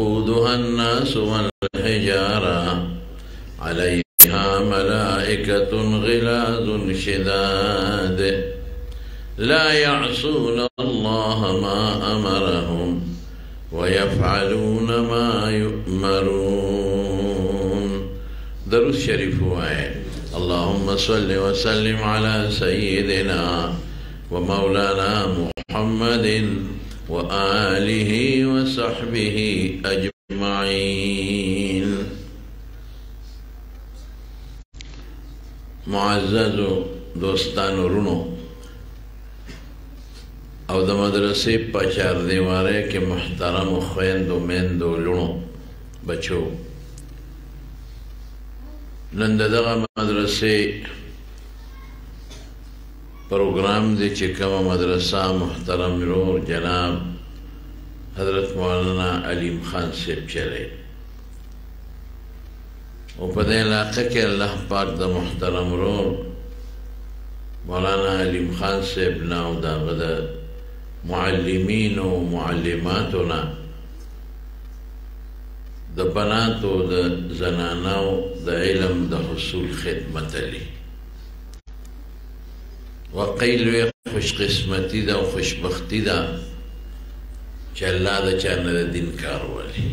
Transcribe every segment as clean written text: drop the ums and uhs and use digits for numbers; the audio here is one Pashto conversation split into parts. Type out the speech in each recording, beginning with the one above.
وقودها الناس والحجارة عليها ملائكة غلاظ شداد لا يعصون الله ما أمرهم ويفعلون ما يؤمرون. درود شریف ہے. اللهم صل وسلم على سيدنا ومولانا محمد وآله وصحبه أجمعين. معزز دوستان ورونو او د مدرسې په چار دیواره کې محترم خویندو میندو لونو بچو، نن دغه مدرسې پروگرام دی چې کومه مدرسه محترم رور جناب حضرت مولانا علیم خان صاحب چلے او په دې علاقه کې الله پاک د محترم رور مولانا علیم خان صاحب نه او دغه د معلمین و معلماتنا د بناتو د زنانو د علم د حصول خدمت لی وقیل وی خوش قسمتی دا و خوشبختی دا چه اللہ دا چانا دا دین کار والی.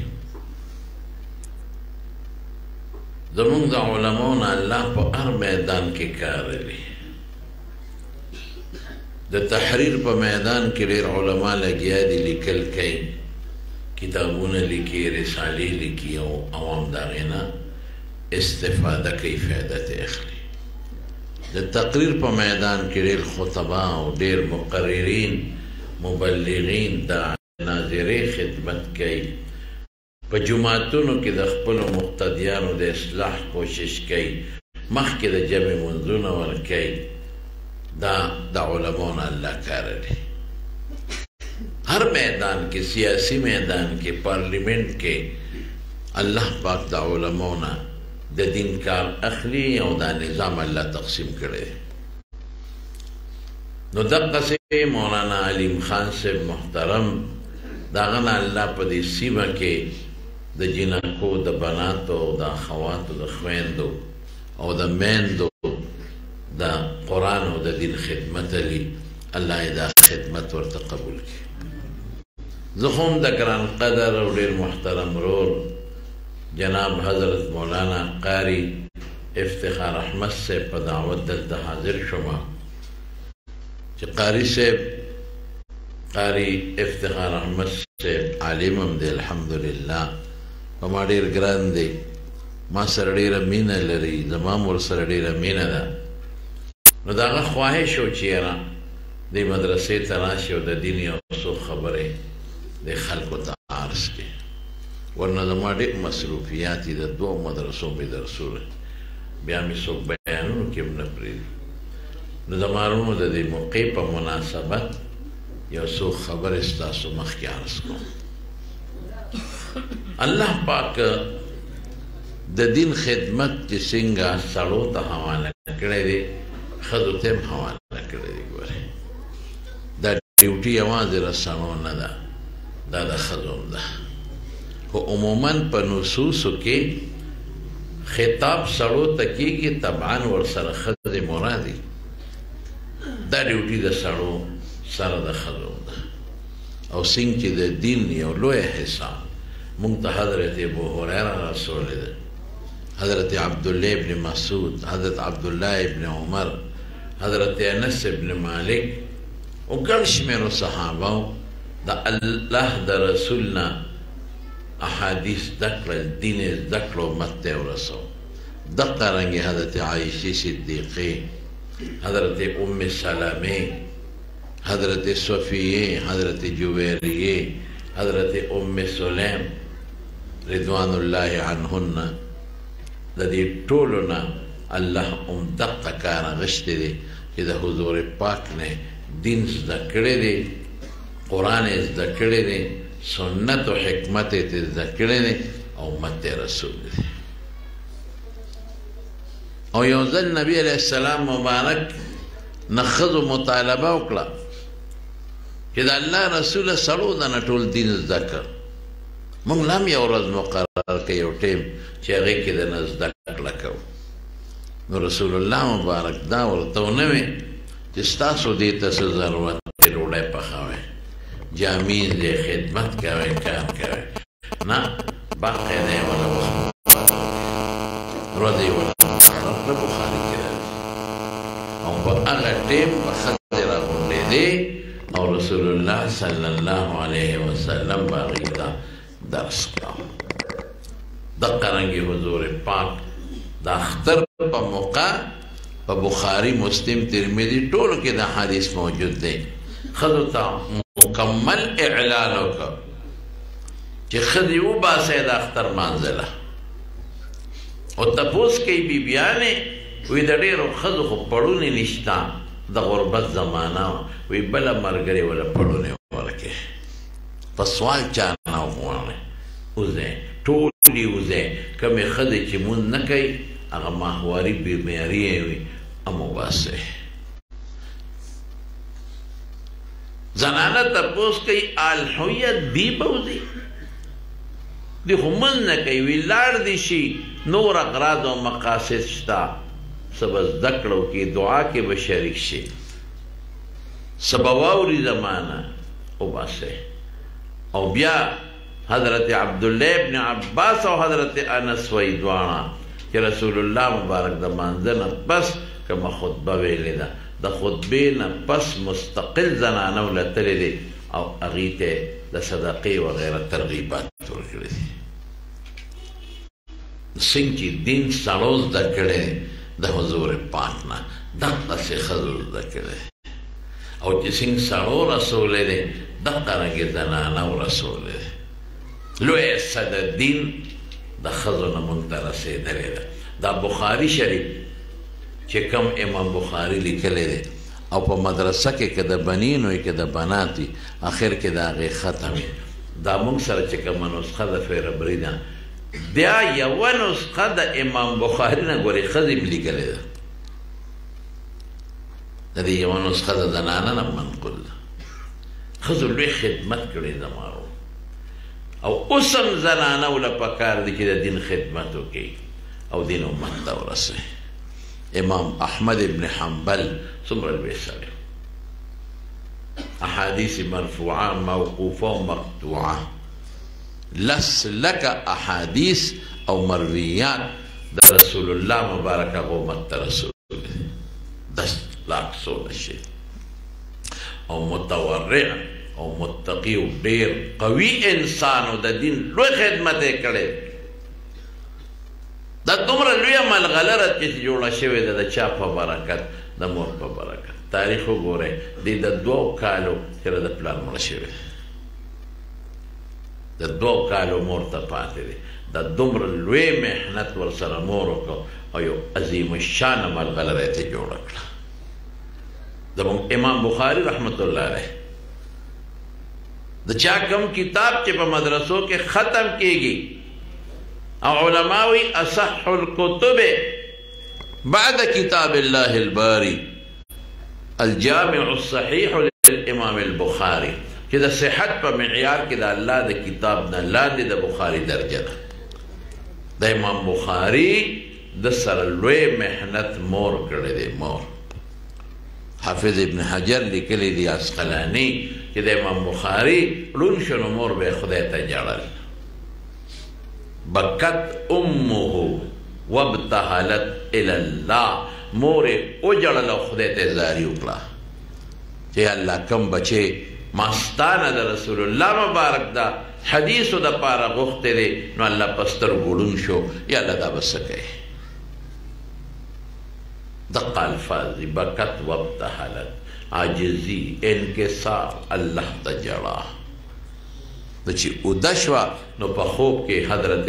زمون دا علمون اللہ پا ار میدان کے کار لی. دا تحریر پا میدان کے لیر علماء لگیا دی لکل کئی کتابون لکی رسالی لکی او عوام داغینا استفادہ کئی فیدت اخلی. د تقریر په میدان کې ډېر خطبا او ډېر مقررین مبلغین د ناظرې خدمت کوي، په جماعتونو کې د خپلو مقتدیانو د اصلاح کوشش کوي، مخکې د جمع منځونه ورکوي. دا د علماو نه الله کار دی. هر میدان کې، سیاسی میدان کې، پارلیمنٹ کې الله پاک د علماو نه د دین کار اخلی او دا نظام اللہ تقسیم کرے. نو دقسی مولانا علیم خان سے محترم داغنا اللہ پا دی سیمہ کے دا جنکو دا بناتو دا خواتو دا خویندو او دا میندو دا قرآن و دا دین خدمت لی اللہ دا خدمت ورطا قبول کی. زخوم دا گران قدر و دیر محترم رول جناب حضرت مولانا قاری افتخار احمد سے پا دعوت دلتا حاضر شما چه قاری سے قاری افتخار احمد سے عالمم دے الحمدللہ وما دیر گران دے ما سر دیر مین لری زمام ور سر دیر مین دا نو داغا خواهش ہو چیرا دی مدرسے تراشی و دا دینی اصول خبرے دی خلق و تعارض کے ورنه زما ډېر مصروفیات دي، د دوو مدرسو مې درسونه بیا مې څوک بیانونو کې هم نه پرېږدي. نو زما وروڼو د دې موقع په مناسبت یو څو خبرې ستاسو مخکې عرض کوم. الله پاک د دین خدمت چې څنګه سړو ته حواله کړی دی ښځو ته هم حواله کړی دی. ګورئ دا ډیوټي یوازې رسنو نه ده، دا د ښځو هم ده. خو عموماً پا نصوصو کے خطاب سڑو تکی کی طبعاً ورسر خد مرادی دا ڈیوٹی دا سڑو سر دا خدو دا او سنگ چی دا دین یو لوی حساب منگتا حضرت ابو حریرہ رسول دا حضرت عبداللہ ابن مسعود حضرت عبداللہ ابن عمر حضرت انس ابن مالک او گرش میرو صحاباو دا اللہ دا رسولنا احادیث ذکر دین ذکر و مت و رسو دقا رنگی حضرت عائشی صدیقی حضرت ام سلمے حضرت صفیہ حضرت جویریہ حضرت ام سلیم رضوان اللہ عنہن لدی طولنا اللہ دقا کارا غشت دے کہ دا حضور پاک نے دین ذکرے دے قرآن ذکرے دے سنت و حکمت تے ذکرے دے او مت رسول دے. او یوزل نبی علیہ السلام مبارک نخذ و مطالبہ اکلا کہ دا اللہ رسول سلو دا نٹول دین ذکر مونږ لا هم یو ورځ مقرر کړه یو ټیم چې هغې کې د نه زده کړه کوو. نو رسول الله مبارک دا ورته ونه وی چې ستاسو دې ته څه ضرورت دی، ډوډۍ پخوئ، جامې دی، خدمت کوئ، کار کوئ. نه، باقاعده یې ونه ورځ یې ونه مقرر کړه، بخاري کې راځي. او په هغه ټیم به ښځې راغونډېدې او رسول الله صلی الله علیه وسلم به هغې ته درس کاوه. دقه رنګې حضور پاک د اختر په موقع په بخاري، مسلم، ترمذي ټولو کې دا حدیث موجود دی. ښځو ته مکمل اعلان وکړه چې ښځې وباسئ د اختر مانځله. او تپوس کوي بیبیانې وی د ډېرو ښځو خو پړونې نشته، د غربت زمانه وی بله ملګرې وله پړونې ورکړې. په سوال چا نه وغواړئ، وځئ، ټول دې وځئ. کومې ښځې چې مونځ نه کوي هغه ماهواري بیماري یې وي، هم وباسئ. زنانه تپوس کوي الحویت دی به وځي، دی خو مونځ نه کوي، وی لاړ دې شي، نور اغراض او مقاصد شته، څه به زده کړه وکړي، دعا کې به شریک شي، څه به واوري زمانه، وباسئ. او بیا حضرت عبدالله ابن عباس او حضرت انس وی دواړه چې رسول الله مبارک د مانځه نه پس کومه خطبه ویلې ده، د خطبې نه پس مستقل زنانه ولتلې دي او هغې ته د صدقې وغیره ترغیبات ورکړي دي. څنګه چې دین سړو زده کړی د حضور پاک نه، دقسې ښځو زده کړی. او چې څنګه سړو رسولی دی دقه رنګې زنانه ورسولی دی. لوی صد دین د ښځو نه مونږ ته رسېدلی ده. دا بخاري شریف چې کوم امام بخاري لیکلی دی او په مدرسه کې که د بنین وي که د بنات وي اخر کې د هغې ختم وي. دا مونږ سره چې کومه نسخه د فیربري ده، بیا یوه نسخه د امام بخاري نه ګورې ښځې م لیکلی ده، د دې یوه نسخه د زنانه نه منقول ده. ښځو لوی خدمت کړی زمارو، او اوس هم زنانه وله پکار دي چې د دین خدمت وکړي او دین امت ته ورسوي. امام احمد ابن حنبل څومره لوی سړی، احادیث مرفوعه، موقوفه او مقطوعه، لس لکه احادیث او مرویات د رسول الله مبارک امت ته رسول دي، 10 لاک سوله شي. او متورع او متقی او ډېر قوي انسان او د دین لوی خدمت یې کړی. دا دومره لویه ملغلره چې جوړه شوې ده د چا په برکت؟ د مور په برکت. تاریخ وګورئ، دی د 2 کالو چې د پلار مړه شوې، د 2 کالو مور ته پاتې دی. دا دومره لوی محنت ورسره مور وکړو او یو عظیم الشانه ملغلره یې جوړه کړه. زموږ امام بخاري رحمت الله علیه د چا کوم کتاب چې په مدرسو کې ختم کیږي او علماوی اصح الكتب بعد کتاب الله الباری الجامع الصحیح للامام البخاری، چې د صحت په معیار کې د الله د کتاب نه لاندې د بخاري درجه ده. د امام بخاري د سره لوی محنت مور کړی دی. مور حافظ ابن حجر لیکلی دی عسقلاني چې د امام بخاري ړوند شو نو مور به یې خدای ته ژړل. بکت امه وابتهلت الی الله، مور یې وژړل او خدای ته زاري وکړه چې الله کم بچې ما ستانه د رسول الله مبارک دا حدیثو دپاره غوښتی دی، نو الله په سترګو ړوند شو. یا الله دا به څه کوي؟ دقه الفاظ دي، بکت وابتهلت، عاجزي، انکسار، الله ته ژړا. نو چې اوده شوه نو په خوب کې حضرت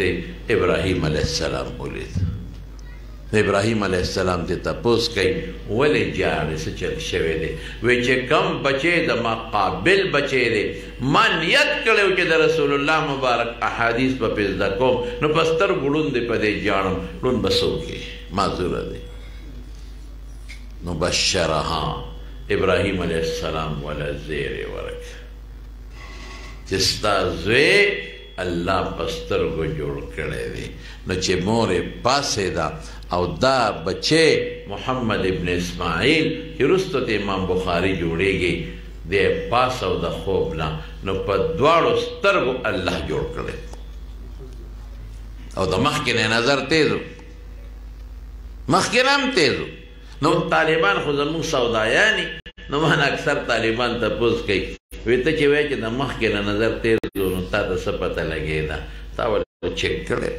ابراهیم علیه السلام ولید. ابراهیم علیه السلام ته تپوس کوي ولې ژاړې، څه چل شوی دی؟ وی چې کم بچی د ما قابل بچی دی، ما نیت کړی و چې د رسول الله مبارک احادیث به پې زده کوم، نو په سترګو ړوند دی په دې ژاړم، ړوند به څه وکړي؟ معذوره دی. نو بشرها ابراهیم علیه السلام ولا زیر ورک چې ستا زوی الله په سترګو جوړ کړی دی. نو چې مورې پاڅېده او دا بچی محمد ابن اسماعیل چې وروسته د امام بخاري جوړېږي دی پاڅو د خوب نه، نو په دواړو سترګو الله جوړ کړی او د مخکې نه نظر تیز و، مخکې نه هم تیز و. نو طالبان خو زموږ سودایاني، نو من اکثر طالبان تپوس کوي وی ته چې وایې چې د مخکې نه نظر تیز و نو تا ته څه پته لګېده، تا ولې چک کړی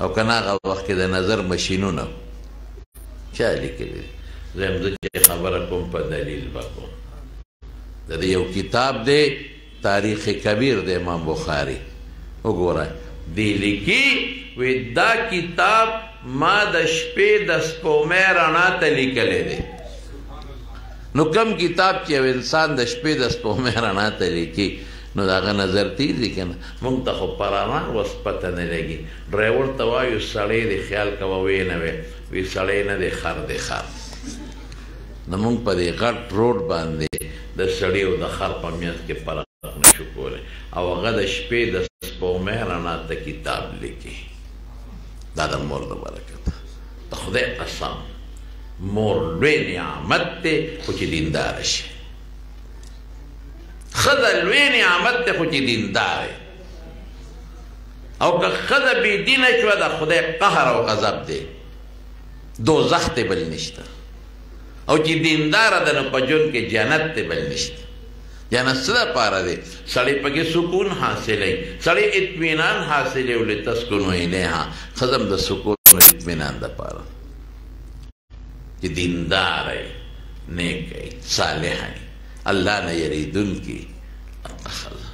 او که نه هغه وخت کې د نظر مشینونه چا لیکلي. زه یم زه چې خبره کوم په دلیل به کوم. د دې یو کتاب دی تاریخ کبیر د امام بخاري، وګورئ دی لیکي وی دا کتاب ما د شپې د سپومۍ رڼا ته لیکلی دی. نو کم کتاب چې یو انسان د شپې د سپومۍ رڼا ته لیکي نو د هغه نظر تیز وي که نه. موږ ته خو په رڼا اوس پته نه لګي. ډرایور ته وایو سړی دی، خیال کوه ویې نه وی وی سړی نه دی خر دی خر. نو موږ په دې غټ روډ باندې د سړي او د خر په منځ کې فرق نشو کولی او هغه د شپې د سپومۍ رڼا ته کتاب لیکي. دا د مور د برکت د خدای قسم مور لوی نعمت دی خو چې دینداره شي. ښځه لوی نعمت دی خو چې دینداره او که ښځه بېدینه شوه د خدای قهر او غضب دی، دوزخ دی بل نشته. او چې دینداره ده نو په ژوند کې جنت دی بل نشته. جنت څه دپاره دی؟ سړی پکې سکون حاصلوي، سړی اطمینان حاصلوي. ولتسکنو الیها، ښځه هم د سکون او اطمینان دپاره چې دیندار ای، نیک ای، صالح ای، الله نه یریدونکي ښځه.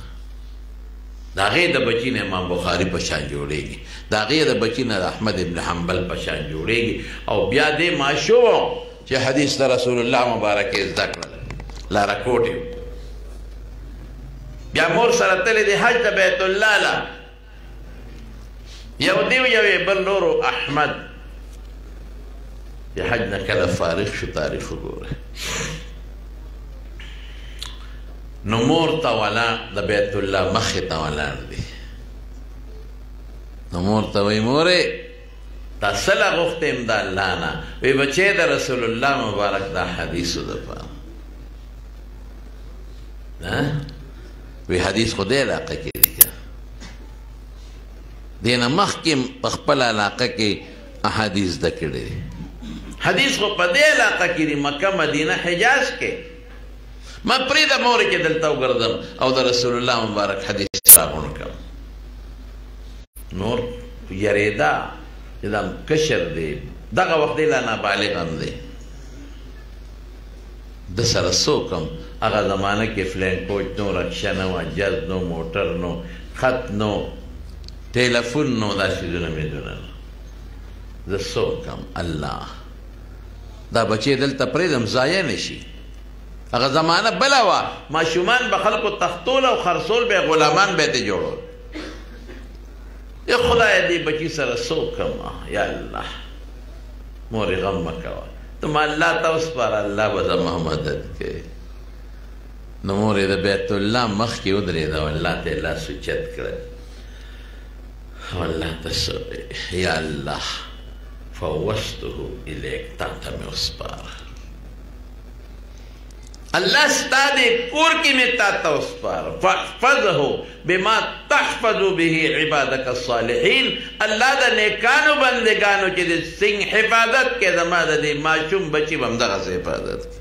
د هغې د بچي نه امام بخاري په شان جوړېږي، د هغې د بچي نه د احمد ابن حنبل په شان جوړېږي. او بیا دې ماشوم چې حدیث د رسول الله مبارک یې زده کړل، لاره کوټ بیا مور سره تللی دی حج د بیت الله له. یو دیو یو یې بل نورو احمد د حج نه کله فارغ شو، تاریخ وګوره. نو مور ته ولاړ د بیت الله مخې ته ولاړ دی. نو مور ته وایي مورې تا څه له غوښتې یم د الله نه؟ وی بچی د رسول الله مبارک دا حدیثو دپاره. وی حدیث خو دې علاقه کې دی که دې نه مخکې په خپله علاقه کې احادیث زده کړي دي. حدیث خو په دې علاقه کې دی، مکه مدینه حجاز کې. ما پرېږده مورې کې دلته وګرځم او د رسول الله مبارک حدیث راغونډ کړم. نور یریده چې دا کشر دی، دغه وخت دی لا نابالغ هم دی، د سره څوک هم هغه زمانه کې فلین کوچ نو، رکشه نه وه، جز نو، موټر نو، خط نو، ټیلیفون نو، دا څیزونه میزونه نو. زه څوک هم الله دا بچې دلته پرېږدم ضایع نه شي. هغه زمانه بله وه، ماشومان به خلکو تختول او خرڅول به یې غلامان به یې ته جوړول. یا خدای دې بچي سره څوک هم یا الله مورې غم مه کوه، ته ما الله ته وسپاره، الله به زما مدد کوي. نو مورې د بیت الله مخکې ودرېده او الله ته یې لاس اوچت کړی او الله ته یا الله فوسته الیک، تا ته مې وسپاره. الله ستا دې کور کې مې تا ته وسپاره. فاحفظه بما تحفظ به عبادک الصالحین. الله د نیکانو بندګانو چې د څنګه حفاظت کې زما د دې ماشوم بچي به همدغسې حفاظت کړي.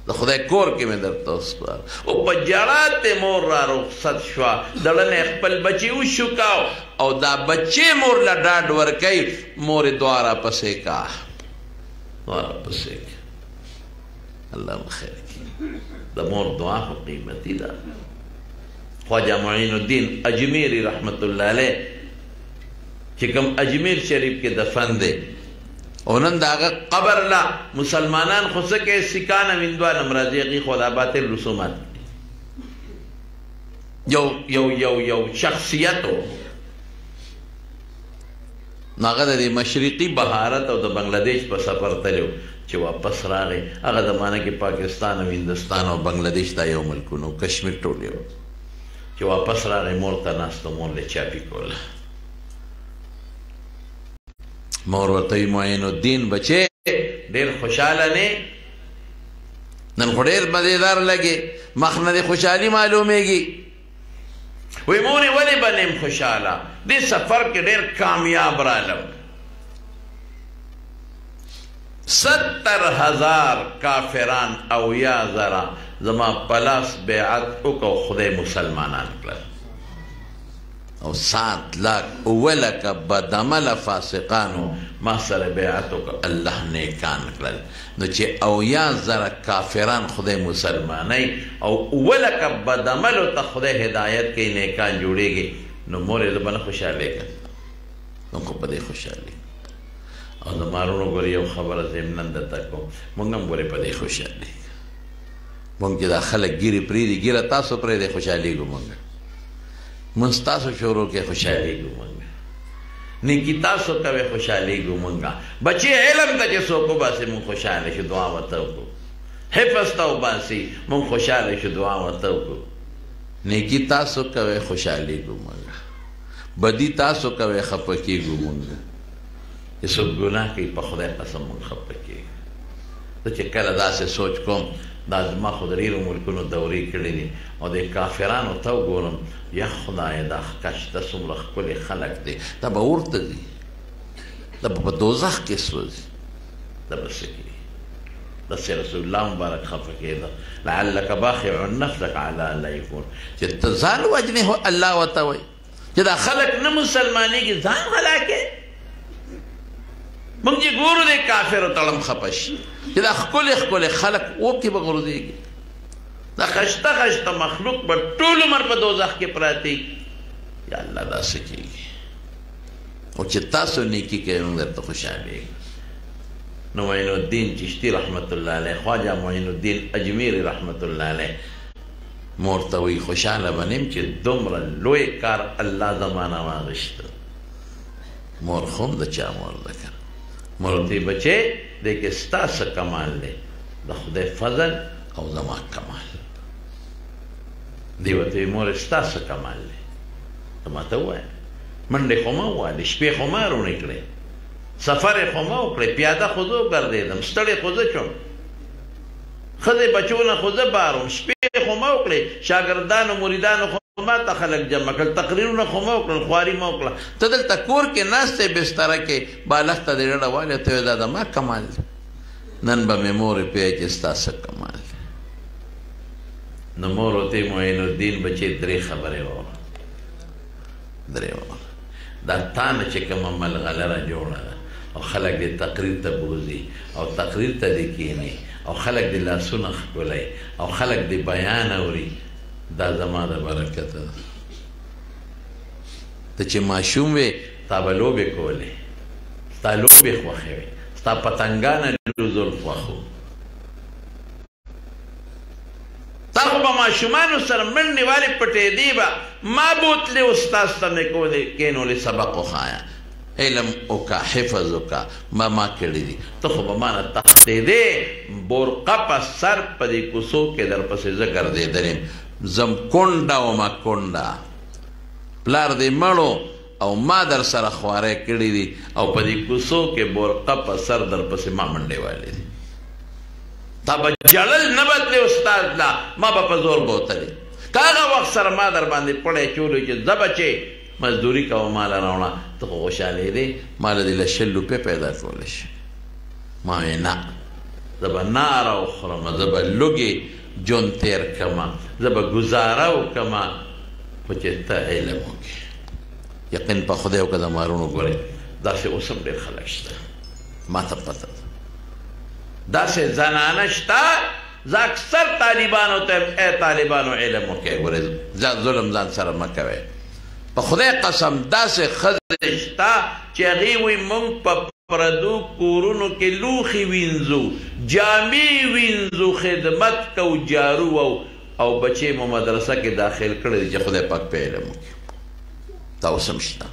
د خدای کور کې مې درته وسپاره. او په ژړا ته مور را رخصت شوه، زړه نه خپل بچي وشوکاو او دا بچې مور له ډاډ ورکوي. مورې دعا راپسې کا، دعا راپسې کا، الله مو خیر کړي. د مور دعا خو قیمتي ده. خواجه معین الدین اجمیری رحمت الله علیه چې کوم اجمیر شریف کې دفن دی او نن د هغه قبر له مسلمانان خو څه کوي، سیکان او هندوان هم راځي، هغې خو دا باطل رسومات. یو شخصیت و، هغه د مشرقي بهارت او د بنګلادیش په سفر تللی و چې واپس راغی. هغه زمانه کې پاکستان او هندوستان او بنګلادیش دا یو ملکونه و، کشمیر ټول یو. چې واپس راغی مور ته ناست و مور له چاپي کوله مور ورته وي معین الدین بچې ډېر خوشحاله نه نن خو ډېر مزېدار لګې مخ نه دې خوشحالي معلومېږي وی مورې ولې به نیم خوشحاله دې سفر کې ډېر کامیاب رالم 70,000 کافران او یا زره زما پلاس بیعت وکړو خدای مسلمانان کړل او 7,00,000 ولکه بدعمله فاسقانو ما سره بیعت وکړه الله نیکان کړل نو چې او یا زره کافران خدای مسلمانۍ او ولکه بدعملو ته خدای هدایت کوي نیکان جوړېږي نو مورې زه به نه خوشحالېږم نو خو په دې خوشحالېږم او زما وروڼو ګورې یو خبره ضمنن درته کوم مونږ هم ګورې په دې خوشحالېږو مونږ چې دا خلک ګیرې پرېږدي ګیره تاسو پرېږدئ خوشحالېږو مونږ مونږ ستاسو شروع کې خوشحالېږو مونږ نیکي تاسو کوئ خوشحالېږو مونږ بچې علم ته چې څوک وباسي مونږ خوشحاله شو دعا ورته وکړو حفظ ته وباسي مونږ خوشحاله شو دعا ورته وکړو نیکي تاسو کوئ خوشحالېږو مونږ بدي تاسو کوئ خفه کېږو مونږ چې څوک ګناه کوي په خدای قسم مونږ خفه کېږو زه چې کله داسې سوچ کوم دا زما خو د ډېرو ملکونو دورې کړي دي او د کافرانو ته وګورم یا خدایه دا کش ته څومره ښکلي خلک دي دا به ورته دي دا به په دوزخ کې سوځي دا به څه کوي داسې رسول الله مبارک خفه کېده لعلک باخع نفسک علی ان لا یکون چې ته ځان وجنې هو الله ورته وایي چې دا خلک نه مسلمانېږي ځان هلاکې مونږ چې ګورو دی کافرو تړم خفه شي چې دا ښکلي ښکلي خلک وکې به غورځېږي دا خشته خشته مخلوق به ټول عمر په دوزخ کې پراته یا الله داسې کېږي او چې تاسو نیکي کوئ موږ درته خوشحالېږو نو معین الدین چشتي رحمت الله علیه خواجه معین الدین اجمیری رحمت الله علیه مور ته وایي خوشحاله به نیم چې دومره لوی کار الله زمانه واغېسته مور خو هم د چا مور ده که مور ورته وایي بچې دی کې ستا څه کمال دی د خدای فضل او زما کمال دی ورته وایي مور ستا څه کمال دی ته ماته ووایه منډې خو مه ووهلې شپې خو ما روڼې کړې سفر یې خو مه وکړې پیاده خو زه وګرځېدم ستړی خو زه شوم ښځې بچو نه خو زه بار وم شپې خو مه وکړې شاګردانو مریدانو خو ما ته خلک جمع کړل تقریرونه خو مه وکړل خواري مه وکړه ته دلته کور کې ناست یې بستره کې بالښت ته دې ډډه والې ته وایې دا د ما کمال دی نن به مې مورې پوهې چې ستا څه کمال دی نو مور ورته معین الدین بچې درې خبرې واوره درې واوره دا تا نه چې کومه ملغلره جوړه ده او خلک دې تقریر ته بوځي او تقریر ته دې کښېني او خلک دې لاسونه ښکلوي او خلک دې بیان اوري دا زما د برکته ده ته چې ماشوم وې تا به لوبې کولې ستا لوبې خوښې وې ستا پتنګانه لوزول خوښ و تا خو به ماشومانو سره منډې والې پټېدې به ما بوتلې استاذ ته مې کولې کېنولې سبق وښایه علم وکړه حفظ وکړه ما کړي دي ته خو به ما نه تښتېدې بورقه په سر په دې کوڅو کې درپسې زه ګرځېدلی زم کونډه ومه کونډه پلار دې مړو او ما در سره خواری کړي دي او په دې کوڅو کې بورقه په سر درپسې ما منډې والې دي تا به جړل نه بدلې استاد لا ما به په زور بوتلې که هغه وخت سره ما در باندې پړی چولو چې زه بچې مزدوري کوه ماله راوړه ته خو خوشحالېدې ماله دې له 100 روپۍ پیدا کولی شي ما وې نه زه به ناره وخورم زه به لوږې ژوند تېر کړمه زه به ګزاره وکړمه خو چې ته علم وکړې یقین په خدای وکړه زما وروڼو ګورئ داسې اوس هم ډېر خلک شته ما ته پته ده داسې زنانه شته زه اکثر طالبانو ته ای طالبانو علم وکړئ ګورئ ظلم ځان سره مه کوئ په خدای قسم داسې ښځې شته چې هغې وایي موږ په پردو کورونو کې لوښي وینځو جامې وینځو خدمت کوو جارو او بچې مو مدرسه کې داخل کړی دي چې خدای پاک په علم وکړي دا اوس هم شته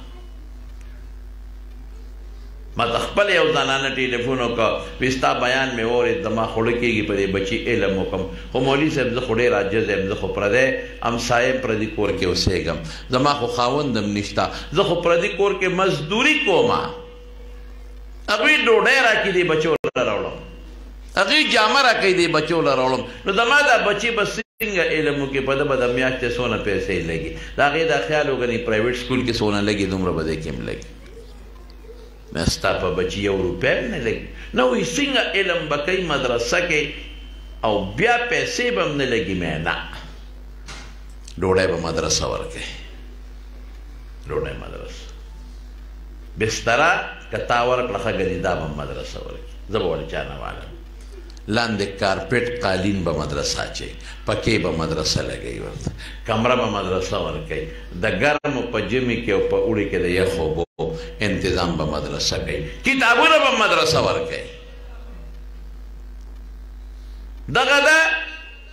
ما ته خپل یو زنانه ټلیفون وکړه وایي ستا بیان مې واورېد زما خوړه کېږي په دې بچي علم وکړم خو مولوي صاحب زه خو ډېر عاجز یم زه خو پردی همسایه پردي کور کې اوسېږم زما خو خاوند هم نشته زه خو پردي کور کې مزدوري کوم هغوی ډوډۍ راکړي دې بچو له راوړم هغوی جامه راکوي دې بچو له راوړم نو زما دا بچي به څنګه علم وکړي په ده به د میاشتې څونه پیسې لګي د هغې دا خیال وګڼي پرایویټ سکول کې څونه لګي دومره به دې کې هم لګي ستا په بچي یو روپۍ هم نه لګي نه وایي څنګه علم به کوي مدرسه کې او بیا پیسې به هم نه لګي مې نه ډوډۍ به مدرسه ورکوي ډوډۍ مدرسه بستره که تا ورکړه ښه ګنې دا به مدرسه ورکوي زه به ولې چا نه والم لاندې کارپېټ قالین به مدرسه اچوي پکې به مدرسه لګوي ورته کمره به مدرسه ورکوي د ګرمو په ژمي کې او په اوړي کې د یخو اوبو انتظام به مدرسه کوي کتابونه به مدرسه ورکوي دغه ده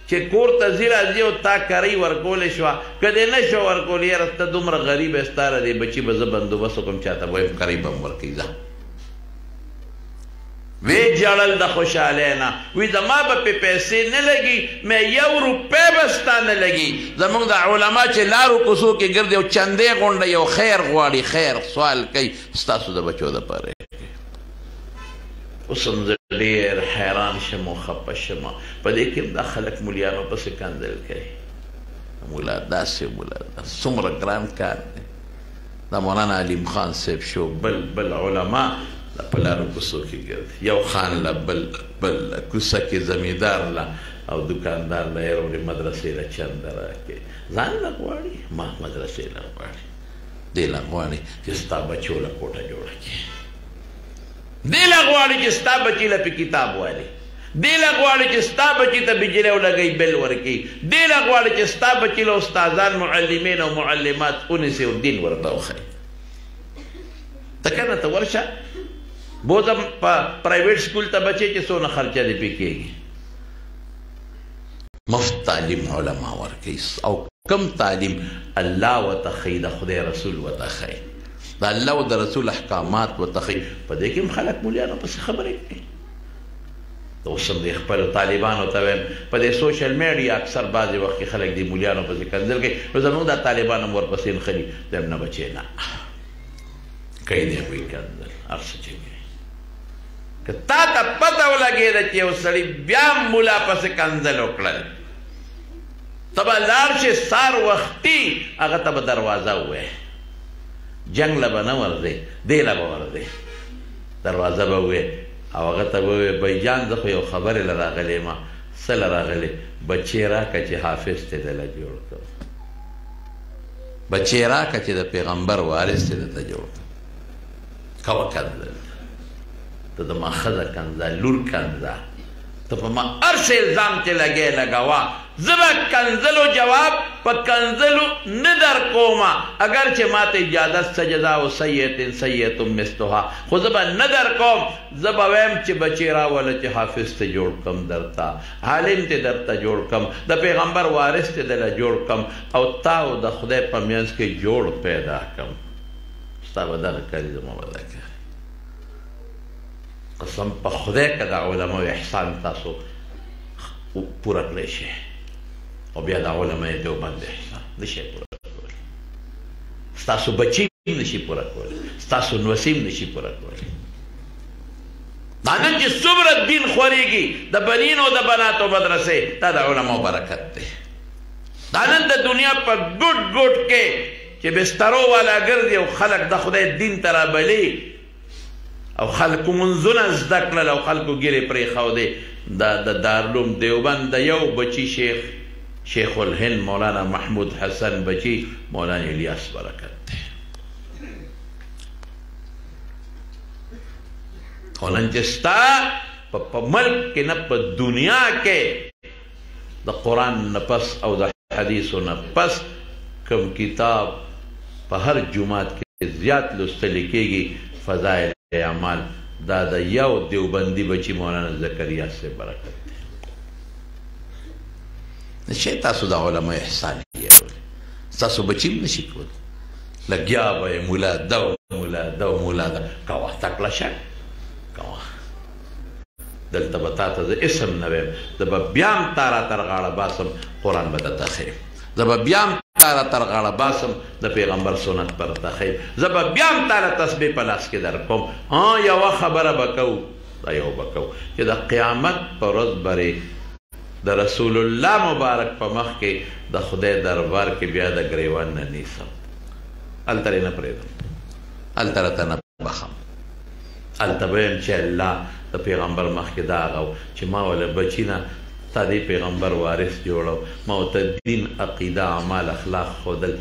چې کور ته ځي راځي او تا کرۍ ورکولی شوه که دې نه شوه ورکولی یاره ته دومره غریب یې ستا له دې بچي به زه بندوبست وکړم چاته به وایم کرۍ به هم ورکوي ځه وی جړل د خوشحالۍ نه وی زما به پې پیسې نه لګي مې یو روپۍ به ستا نه لګي زموږ د علما چې لارو کوڅو کې ګرځي او چندې غونډه یو خیر غواړي خیر سوال کوي ستاسو د بچو دپاره اوس هم زه ډېر حیران شم او خفه شم په دې کې هم دا خلک مولیانو پسې کنځل کوي مولا داسې مولا څومره ګران کار دی دا مولانا علیم خان صاحب شو بل علما په لارو کوڅو کې ګرځي یو خان له بل کوڅه کې زمیندار له او دکاندار له یې راوړي مدرسې له چنده راکړي ځان له غواړي ما مدرسې له غواړي دې له غواړي چې ستا بچو له کوټه جوړه کړي دې له غواړي چې ستا بچي له پې کتاب والي دې له غواړي چې ستا بچي ته بجلی ولګوي بل ورکوي دې له غواړي چې ستا بچي له استادان معلمین او معلمات ونیسي او دین ورته وښایي ته کنه ته ورشه بوزم په پرایویټ سکول ته بچې چې څونه خرچه دې پې کېږي مفت تعلیم علما ورکوي او کم تعلیم الله ورته ښیي د خدای رسول ورته ښیي د الله او د رسول احکامات ورته ښیي په دې کې هم خلک مولیانو پسې خبرې کوي اوس هم د خپلو طالبانو ته وایم په دې سوشل میډیا اکثر بعضې وخت کې خلک د مولیانو پسې کنځل کوي نو زموږ دا طالبان هم ورپسې نښلي دویم نه بچې نه کوي دی هغوی کنځل هر څه چې کوي که تا ته پته ولګېده چې یو سړي بیا هم مولا پسې کنځل وکړل ته به لاړ شې سار وختي هغه ته به دروازه ووایې جنګ له به نه ورځې دې له به ورځې دروازه به ووایې او هغه ته به ووایې بهجان زه خو یو خبرې له راغلی یم څه له راغلی بچې راکړه چې حافظ ته دله جوړ کړم بچې راکړه چې د پیغمبر وارث ته درته جوړ کړم کوه کنځل ته د ما ښځه کنځه لور کنځه ته په ما هر څه الزام چې لګې لګوه زه به کنځلو جواب په کنځلو نه در کومه اگر چې ما ته اجازت څه جزاء سیئة سیئة مثلها خو زه به نه در کوم زه به وایم چې بچې راوله چې حافظ ته جوړ کړم درته عالم ته درته جوړ کړم د پیغمبر وارث ته دله جوړ کړم او تا او د خدای په منځ کې جوړ پیدا کړم ستا به دغه کاري زما به دا کوي قسم په خدای که د علماو احسان تاسو پوره کړی شئ او بیا د علماء دیوبند احسان نشئ پوره کولی ستاسو بچي نشي پوره کولی ستاسو نوسیم نشي پوره کولی دا نن چې څومره دین خورېږي د بنینو او د بناتو مدرسې دا د علماو برکت دی دا نن د دنیا په ګوټ ګوټ کې چې بسترو والا ګرځي او خلک د خدای دین ته رابلي او خلکو منځونه زده کړل او خلکو ګیرې پرېښودې د دارالعلوم دیوبند د یو بچي شیخ الهند مولانا محمود حسن بچي مولانا الیاس برکت دی او نن چې ستا په ملک کې نه په دنیا کې د قرآن نه پس او د حدیثو نه پس کوم کتاب په هر جومات کې زیات لوستلی کېږي فضایل اعمال دا د یو دیوبندي بچي مولانا زکریا سے برکت دی نشئ تاسو د علما احسان هېرولی ستاسو بچي هم نشي کولی لګیا به یې مولا ده مولا ده مولا ده کوه تکړه شه کوه دلته به تا ته زه اسم نه ویم زه به بیا هم تا را تر غاړه باسم قرآن به درته ښیم زه به بیا هم تا را تر غاړه باسم د پیغمبر سنت به درته ښیم زه به بیا هم تا له تسبیح په لاس کې در کوم یوه خبره به کوو دا یو به کوو چې د قیامت په ورځ برې د رسول الله مبارک په مخ کې د خدای دربار کې بیا د ګریوان نه نیسم هلته یې نه پرېږدم هلته راته نه بخم هلته به یم چې الله د پیغمبر مخکې دا هغه چې ما وله بچي نه تا دې پیغمبر وارث جوړو ما ورته دین عقیده اعمال اخلاق ښودل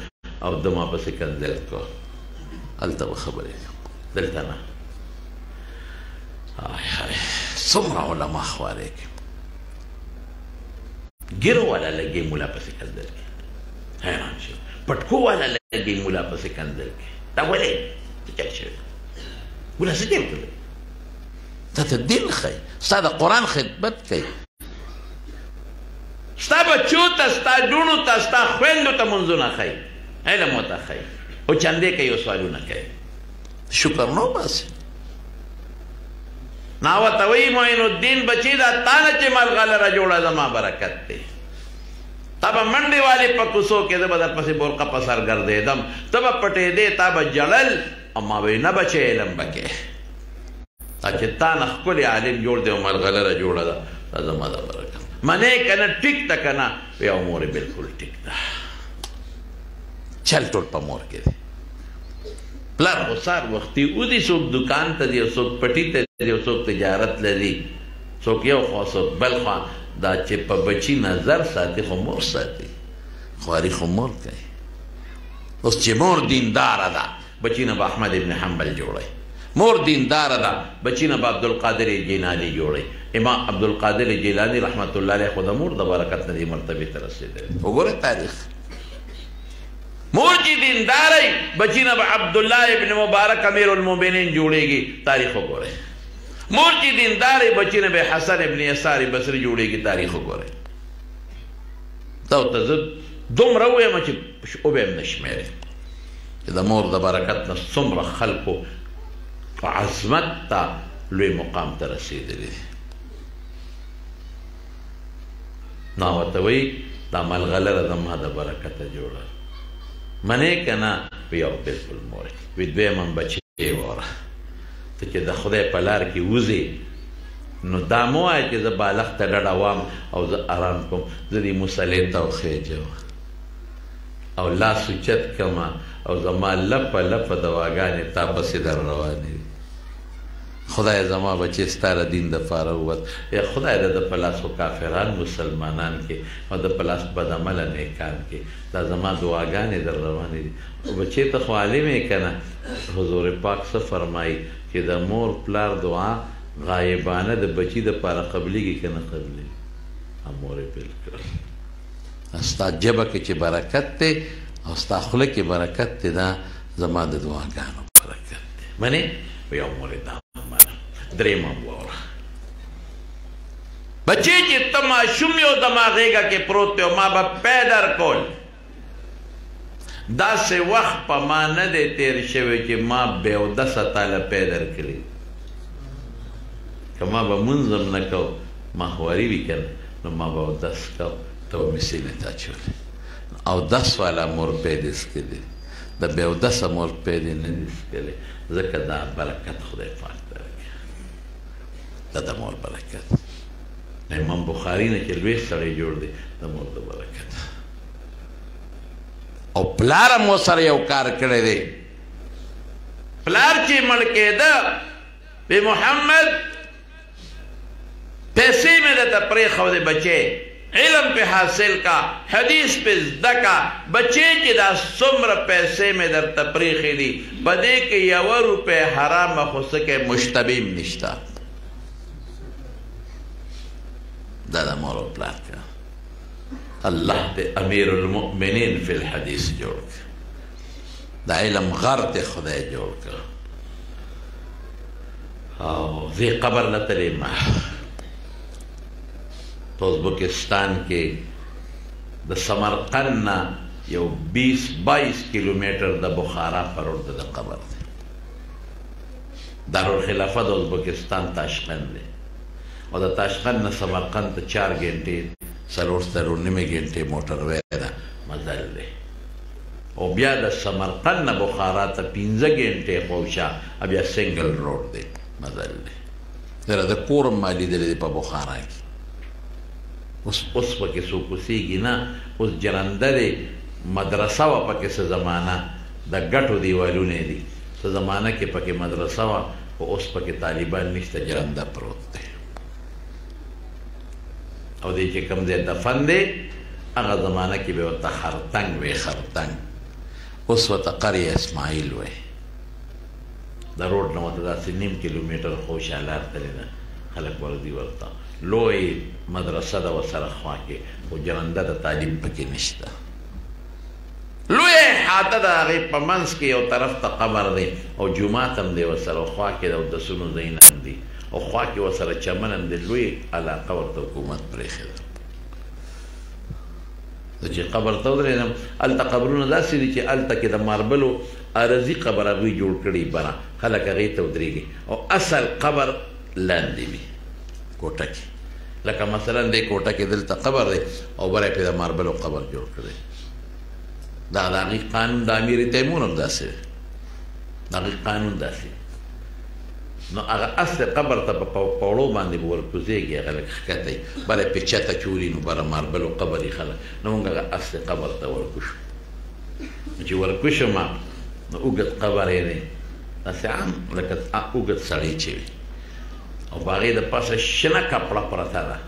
او ده ما پسې کنځل کو هلته به خبرې کوم دلته نه څومره علما خوارې کوي ګیرو والا لګي مولا پسې کنځل کوي حیران شو پټکو والا لګي مولا پسې کنځل کوي دا ولې چل شوی مولا څه دې وکړل تا ته دین ښایي ستا د قرآن خدمت کوي ستا بچو ته ستا لوڼو ته ستا خویندو ته منځونه ښایي علم ورته ښایي او چندې کوي او سوالونه کوي شکر نو باسي نا ورته وایي معین الدین بچي دا تا نه چې ملغلره جوړه زما برکت دی تا به منډې والې په کوڅو کې زه به در پسې برقه په سر ګرځېدم ته به پټېدې تا به جړل او ما به نه بچې علم به کې دا چې تا نه ښکلی عالم جوړ دی او ملغلره جوړه ده دا زما د برکت منې که نه ټیک ده که نه بیا مور یې بلکل ټیک ده چل ټول په مور کې دی پلار خو سار وختي ودي څوک دکان ته دی او څوک پټي ته دی او څوک تجارت لري څوک یو خوا څوک بل خوا دا چې په بچي نظر ساتي خو مور ساتي خواري خو مور کوي اوس چې مور دینداره ده بچي نه به احمد ابن حنبل جوړی مور دینداره ده بچي نه به عبدالقادر جیلاني جوړی امام عبدالقادر جیلاني رحمت الله علیه خو د مور د برکت نه دې مرتبې ته رسېدلی وګوره تاریخ مور چې دینداره بچي نه به عبدالله ابن مبارک امیر المؤمنین جوړېږي تاریخ وګورئ مور چې دینداره بچي نه به حسن ابن یسار بصري جوړېږي تاریخ وګورئ دا ورته زه دومره ووایم چې وبه هم نه شمېرې چې د مور د برکت نه څومره خلکو په عظمت ته لوی مقام ته رسېدلي دي نو ورته وایي دا ملغلره زما د برکته جوړه منې که نه وی یو بلکل مور وی دویم هم بچې وره ته چې د خدای په لار کې وځې نو دا مه وایه چې زه بالغ ته ډډه وام او زه ارام کوم زه دې مصلې ته وخېجم او لاس اوچت کړم او زما لپه لپه دواګانې تا پسې در روانې دي خدای زما بچې ستا د دین دپاره ووت یا خدای د په لاس خو کافران مسلمانان کې او د په لاس بدعمله نیکان کې دا زما دعاګانې در روانې دي او بچې ته خو عالم یې که نه حضور پاک څه فرمایي چې د مور پلار دعا غایبانه د بچي دپاره قبلیږي که نه قبلیږي مور یې بلکل ستا ژبه کې چې برکت دی او ستا خوله کې برکت دی دا زما د دعاګانو برکت دی منې په یو مور یې دا درېیمه واوره بچې چې ته ماشوم یې او زما غېږه کې پروت دی او ما به پی درکول داسې وخت په ما نه دی تېر شوی چې ما بېودسه تاله پی درکړي که ما به مونځ هم نه کو ماهواري وي که نو ما به اودس کو ته به مې سینې ته اچولی اودس والا مور پی دې څکلي د بېودسه مور پی دې نه دي څکلي ځکه دا برکت خدای پاک دا د مور برکت امام بخاري نه چې لوی سړی جوړ دی د مور د برکت او پلار هم ورسره یو کار کړی دی پلار چې مړ کېده بی محمد پیسې مې درته پرېښودې بچې علم پہ حاصل کا حدیث پہ زده کا بچے چې دا څومره پیسې مې درته پرېښې دي په دې کې یوه روپۍ حرامه خو څه کې مشتبیم نشته دا د مور او پلار کا الله دې امیر المؤمنین فی الحدیث جوړ کړه دا علم غر دې خدای جوړ کړه او زی قبر نه تللی ما تو ازبکستان کې د سمرقند نه یو 20-22 کیلومیټر د بخارا پر روډ د قبر دی. دارالخلافه د ازبکستان تاشقند دی او د تاشقند نه سمرقند ته 4 غنټې 4.5 غنټې موټر وی ده مزل دی او بیا د سمرقند نه بخارا ته 15 غنټې خوشا بیا سنگل روډ دی مزل دی. دره د کورم مالی دی په بخارا کې اوس پکې څوک اوسېږي نه. اوس جرنده دی مدرسه وه پکې څه زمانه د ګټو دیوالونه دي څه زمانه کې پکې مدرسه وه خو اوس پکې طالبان نشته جرنده پروت دی او دی چې کوم ځای دفن دی هغه زمانه کې به ورته خرتنګ وی خرتنګ اوس ورته قریه اسماعیل وی. د روډ نه ورته داسې 9 کیلومیټر خوشا لار تللی ده خلک ورځي ورته لوی مدرسه ده ورسره خوا کې خو جرنده د تعلیم پکې نشته. لوی احاطه د هغې په منځ کې یو طرف ته قبر دی او جومات هم دی ورسره خوا کې د اودسونو ځایونه هم دي او خوا کې ورسره چمن هم دی. لوی علاقه ورته حکومت پرېښې ده. زه چې قبر ته ودرېدم هلته قبرونه داسې دي چې هلته کې د ماربلو عرضي قبر هغوی جوړ کړي بره خلک هغې ته ودرېږي او اصل قبر لاندې وي کوټه کې لکه مثلا دی کوټه کې دلته قبر دی او بره پې د ماربلو قبر جوړ کړی. دا د هغې قانون د امیر تیمور هم داسې دی د هغې قانون داسې نو هغه اصل قبر ته په پوړو باندې به ورکوزېږي هغه لږ ښکته وي بله پې چته چوري نو بره ماربلو قبر یې خلک نو موږ هغه اصل قبر ته ورکوشو چې ورکوشو ما نو اوږد قبر یې دی داسې عام لکه اوږد سړی چې وي او په هغې د پاسه شنه کپړه پرته ده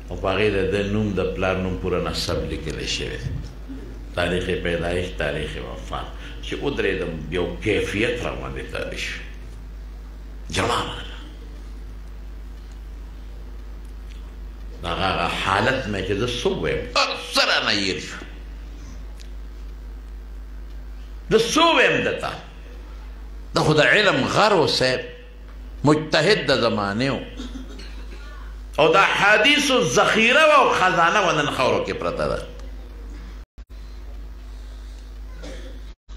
او په هغې د نوم د پلار نوم پوره نسب لیکلی شوی دی تاریخ پیدایش تاریخ وفات چې ودرېدم یو کیفیت را باندې تابع شو جړا راغله د هغه حالت مې چې زه څه ووایم سر رانه هېر شو زه څه ووایم درته د خو د علم غر و صاحب مجتهد د زمانې و او د احادیثو ذخیره و او خزانه و نن خاورو کې پرته ده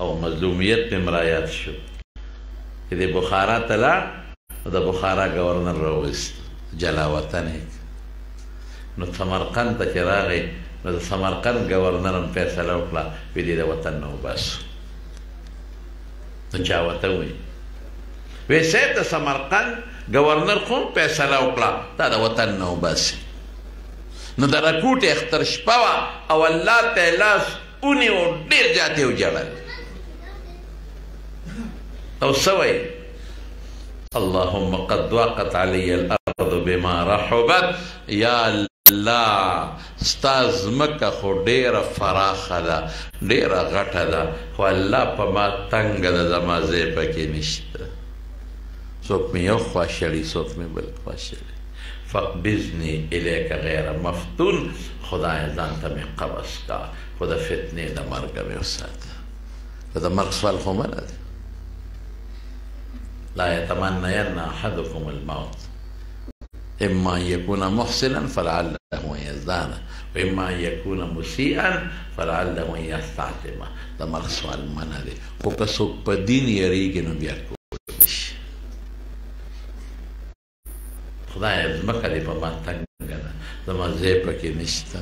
او مظلومیت مې مرایات شو چې د بخارا ته لاړ نو د بخارا ګورنر راوست جلا وطن نو سمرقند ته چې راغی نو د سمرقند ګورنر هم فیصله وکړه وی دې د وطن نه وباسو نو چا ورته وویل وی صاحب د سمرقند ګورنر خو هم فیصله وکړه دا د وطن نه وباسي نو د رکوټ اختر شپه وه او الله ته یې لاس ونیو ډېر زیات یې وجړل او سوي اللهم قد ضاقت علي الارض بما رحبت یا الله ستا ځمکه خو ډېره فراخه ده ډېره غټه ده خو الله په ما تنګه ده زما ځای پکې نشته څوک مې یو خوا شړي څوک مې بل خوا شړي فاقبضني الیک غیر مفتون خدایه ځان ته مې قبض کا خو د فتنې د مرګه مې وساته د مرګ سوال خو منه دی لا يتمنين أحدكم الموت إما أن يكون محسنا فلعله أن يزداد وإما أن يكون مسيئا فلعله أن يستعتب دا مرګ سوال منه دی خو که څوک په دین یریږي نو بیا کولی شي خدایه ځمکه دې په ما تنګه ده زما ځای پکې نشته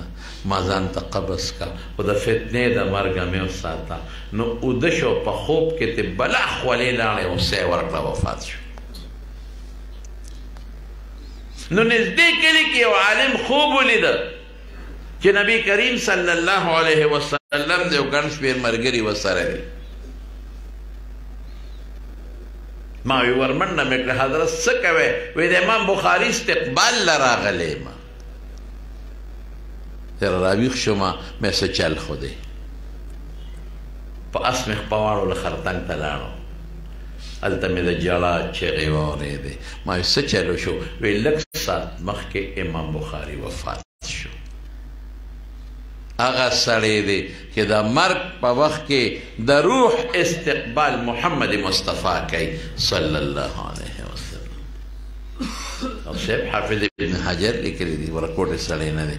ما ځان ته قبض کا خو د فتنې د مرګه مې وساته نو اوده شو په خوب کې ته بلا خولې لاړې او سی ورکړه وفات شو نو نږدې کلي کې یو عالم خوب ولیده چې نبی کریم صلی الله علیه وسلم د یو ګڼ شمېر ملګري ورسره دي ما وی ورمنډه مې کړه حضرت څه کوې وی د امام بخاري استقبال له راغلی یم تر راویښ شومه مې څه چل خو دی په اس مې خپه واړو له خرتنګ ته لاړو هلته مې د جړا چغې واورېدې ما وی څه چلو شو وی لږ ساعت مخکې امام بخاري وفات شو هغه سړی دی چې د مرګ په وخت کې د روح استقبال محمد مصطفی کوي صلی الله علیه وسلم او صاحب حافظ ابن حجر لیکلی دي ورکوټ سړی نه دی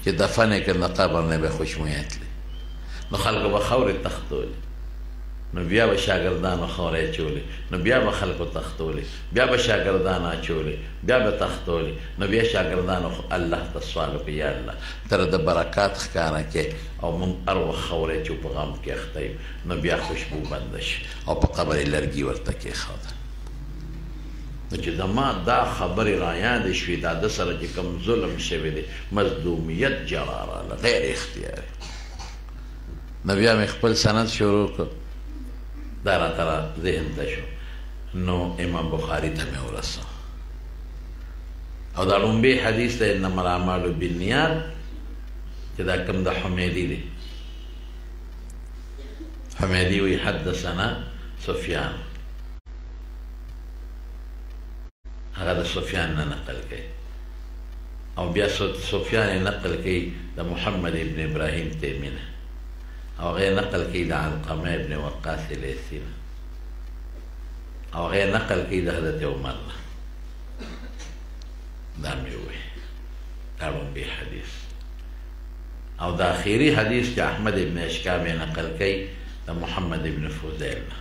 چې دفن یې کړ د قبر نه به خوشمویت لی نو خلکو به خاورې تختولې، نو بیا به شاګردانو خاورې اچولې، نو بیا به خلکو تختولې، بیا به شاګردان اچولې، بیا به تختولې، نو بیا شاګردانو الله ته سوال وکړي یا الله ته د برکات ښکاره کړې او موږ هر وخت خاورې چې په غم کې اخته یو، نو بیا خوشبو بنده شي او په قبر یې لرګي ورته کېښوده. نو چې د ما دا خبرې رایادې شوې دا ده سره چې کوم ظلم شوی دی مظلومیت جلا راله غیر اختیاري. نو بیا مې خپل سند شروع کړ، دا راته ذهن ته شو، نو امام بخاري ته مې ورسه او دا لومبی حدیث دی انما الاعمال بالنیات چې دا کوم د حمیدي دی. حمیدي وی حدثنا سفیان، هغه د سفیان نه نقل کوي او بیا سفیان یې نقل کوي د محمد ابن ابراهیم تیمي نه او هغه نقل کوي د علقمه ابن وقاص لیثي نه او هغه نقل کوي د حضرت عمر نه. دا مې ووایي دا لومبی حدیث. او د اخري حدیث چې احمد ابن اشکام یې نقل کوي د محمد ابن فضیل نه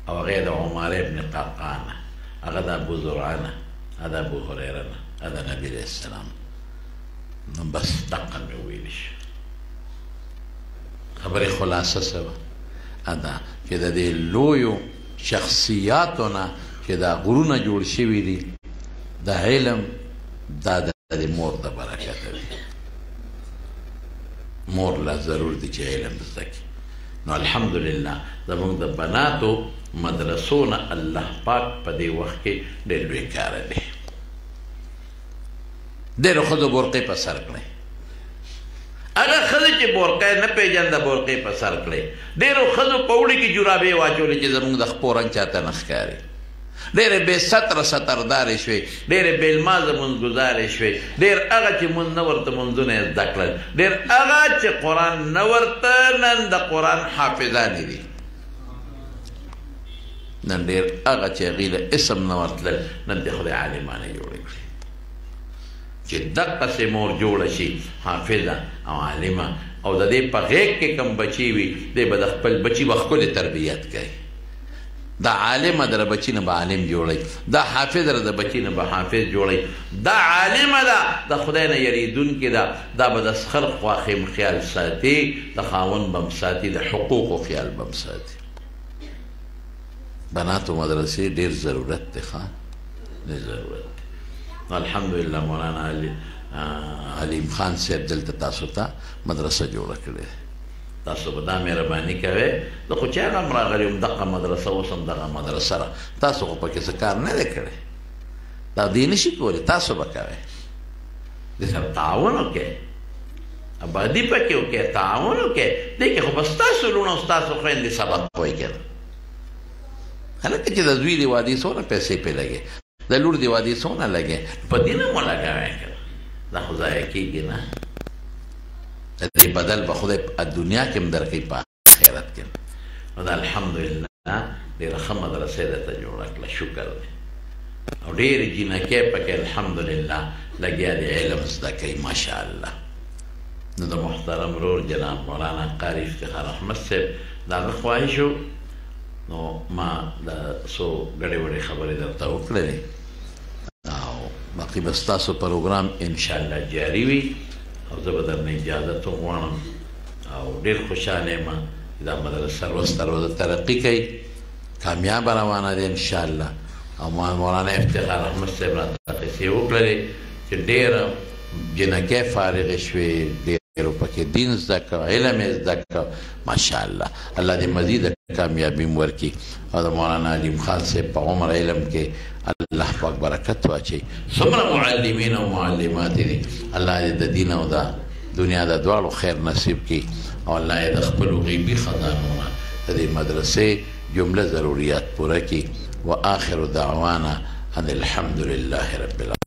او هغه د عمر ابن قعقاع نه، هغه د ابو زرعه نه، هغه د ابو هریره نه، هغه د نبي علیه السلام. نو بس دقه مې وویلی شو. خبرې خلاصه څه وه؟ دا چې د دې لویو شخصیاتو نه چې دا غرونه جوړ شوي دي د علم دا د مور د برکته دی. مور لا ضرور دی چې علم زده کړي. نو الحمدلله زموږ د بناتو مدرسو نه الله پاک په دې وخت کې ډېر لوی کاره دی. ډېرو ښځو بورقې په سر کړی، هغه ښځې چې بورقه نه پېژنده بورقې په سر کړی. ډېرو ښځو په اوړي کې جورابې واچولې چې زموږ د خپو رنګ چاته نه ښکاري. ډېرې بې ستره ستردارې شوې، ډېرې بې لمازه مونځګزارې شوې، ډېر هغه چې مونځ نه ورته مونځونه یې زده کړل، ډېر هغه چې قرآن نه ورته نن د قرآن حافظانې دي، نن ډېر هغه چې هغوی له اسم نه ورتلل نن د خدای عالمانه جوړې کړي. چې دقسې مور جوړه شي حافظه او عالمه او د دې په غېږ کې کوم بچي وي دی به د خپل بچي به ښکلې تربیت کوي. دا عالمه در بچی نه به عالم جوړی، دا حافظ در د بچی نه به حافظ جوړی، دا عالمه ده د خدای نه یریدونکې ده، دا به د خلق خواخیم خیال ساتي، د خاوند بم ساتي، د حقوقو خیال بم ساتي. بناتو مدرسې ډېر ضرورت دی، ښه ډېر ضرورت دی. الحمدلله مولانا علیم خان صاحب دلته تاسو ته مدرسه جوړه کړې. تاسو به دا مهرباني کوئ، زه خو چې هغه هم راغلی وم دغه مدرسه اوس هم دغه مدرسه ده، تاسو خو پکې څه کار نه دی کړی، دا دوی نشي کولی، تاسو به کوئ. د سره تعاون وکړئ، ابادي پکې وکړئ، تعاون وکړئ. دې کې خو به ستاسو لوڼه او ستاسو خویندې سبق وایي که نه. هلکه چې د زوی د وادي څونه پیسې پرې لګې، د لور د وادي څونه لګې، په دې نه مو لګوئ که نه، دا خو ضایع کېږي نه. د دې بدل به خدای په دنیا کې هم درکوي، په آخرت کې. نو دا الحمدلله ډېره ښه مدرسې درته جوړه کړه، شکر دی. او ډېرې جینکۍ پکې الحمدلله لګیا دي علم زده کوي ماشاءالله. نو د محترم ورور جناب مولانا قاري افتخار احمد صاحب د هغه خواهش و، نو ما د څو ګډې وډې خبرې درته وکړلې او باقي به ستاسو پروګرام انشاءالله جاري وي. او زه به درنه اجازت وغواړم او ډېر خوشحاله یم چې دا مدرسه روز تر روزه ترقي کوي، کامیابه روانه ده انشاءالله. او مولانا افتخار احمد صاحب راته قصې وکړلې چې ډېره جنکۍ فارغې شوې، ډېرو پکې دین زده کړه، علم یې زده کړه ماشاءالله. الله دې مزید کامیابي م ورکړي او د مولانا علیم خان صاحب په عمر علم کې الله پاک برکت واچوي. څومره معلمین او معلمات دي، الله دې د دین او د دنیا د دواړو خیر نصیب کړي او الله یې د خپلو غیبي خزانو د دې مدرسې جمله ضروریات پوره کړي. وآخر دعوانا ان الحمد لله رب العالمين.